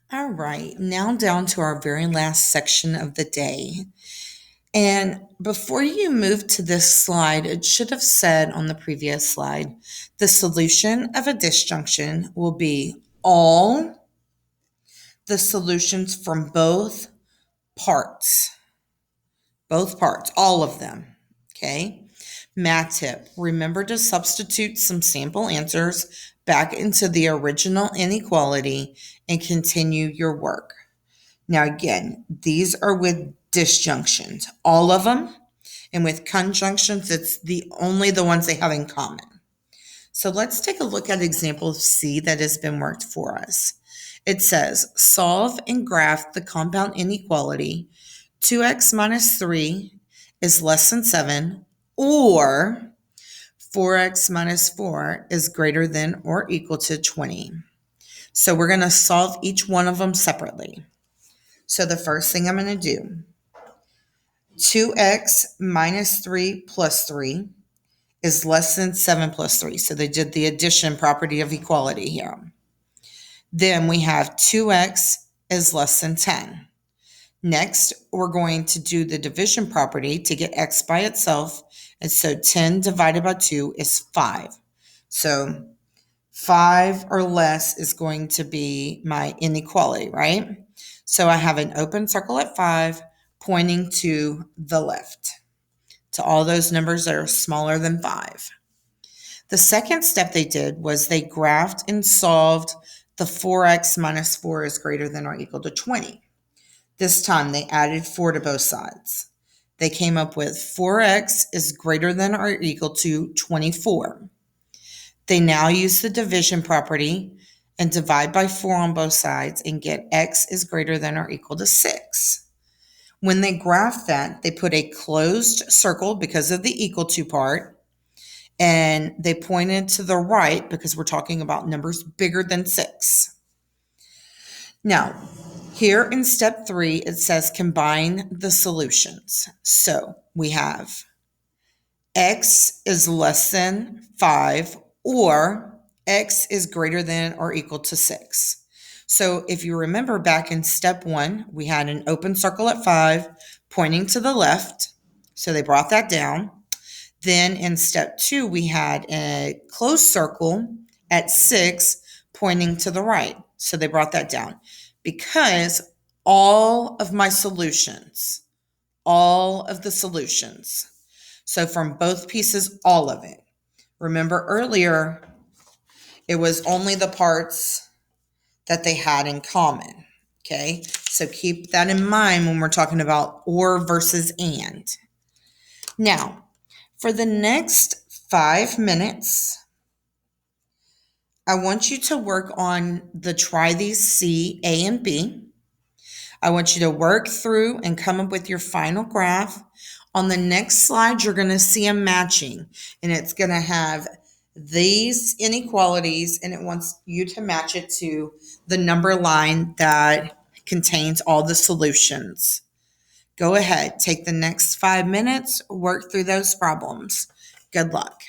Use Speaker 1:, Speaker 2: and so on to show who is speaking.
Speaker 1: All right, now down to our very last section of the day. And before you move to this slide, it should have said on the previous slide, the solution of a disjunction will be all the solutions from both parts, all of them. Okay. Math tip. Remember to substitute some sample answers back into the original inequality and continue your work. Now, again, these are with disjunctions, all of them. And with conjunctions, it's only the ones they have in common. So let's take a look at example C that has been worked for us. It says, solve and graph the compound inequality 2x minus 3 is less than 7, or 4x minus 4 is greater than or equal to 20. So we're going to solve each one of them separately. So the first thing I'm going to do, 2x minus 3 plus 3 is less than 7 plus 3. So they did the addition property of equality here. Then we have 2x is less than 10. Next, we're going to do the division property to get x by itself. And so 10 divided by 2 is 5. So 5 or less is going to be my inequality, right? So I have an open circle at 5 pointing to the left, to all those numbers that are smaller than 5. The second step they did was they graphed and solved the 4x minus 4 is greater than or equal to 20. This time they added 4 to both sides. They came up with 4x is greater than or equal to 24. They now use the division property and divide by 4 on both sides and get x is greater than or equal to 6. When they graphed that, they put a closed circle because of the equal to part, and they pointed to the right because we're talking about numbers bigger than 6. Now, here in step 3, it says combine the solutions. So we have x is less than 5 or x is greater than or equal to 6. So if you remember back in step 1, we had an open circle at 5 pointing to the left. So they brought that down. Then in step 2, we had a closed circle at 6 pointing to the right. So they brought that down because all of the solutions. So from both pieces, all of it. Remember earlier, it was only the parts that they had in common. Okay, so keep that in mind when we're talking about or versus and. Now, for the next 5 minutes, I want you to work on the try these C, A, and B. I want you to work through and come up with your final graph. On the next slide, you're going to see a matching, and it's going to have these inequalities, and it wants you to match it to the number line that contains all the solutions. Go ahead, take the next 5 minutes, work through those problems. Good luck.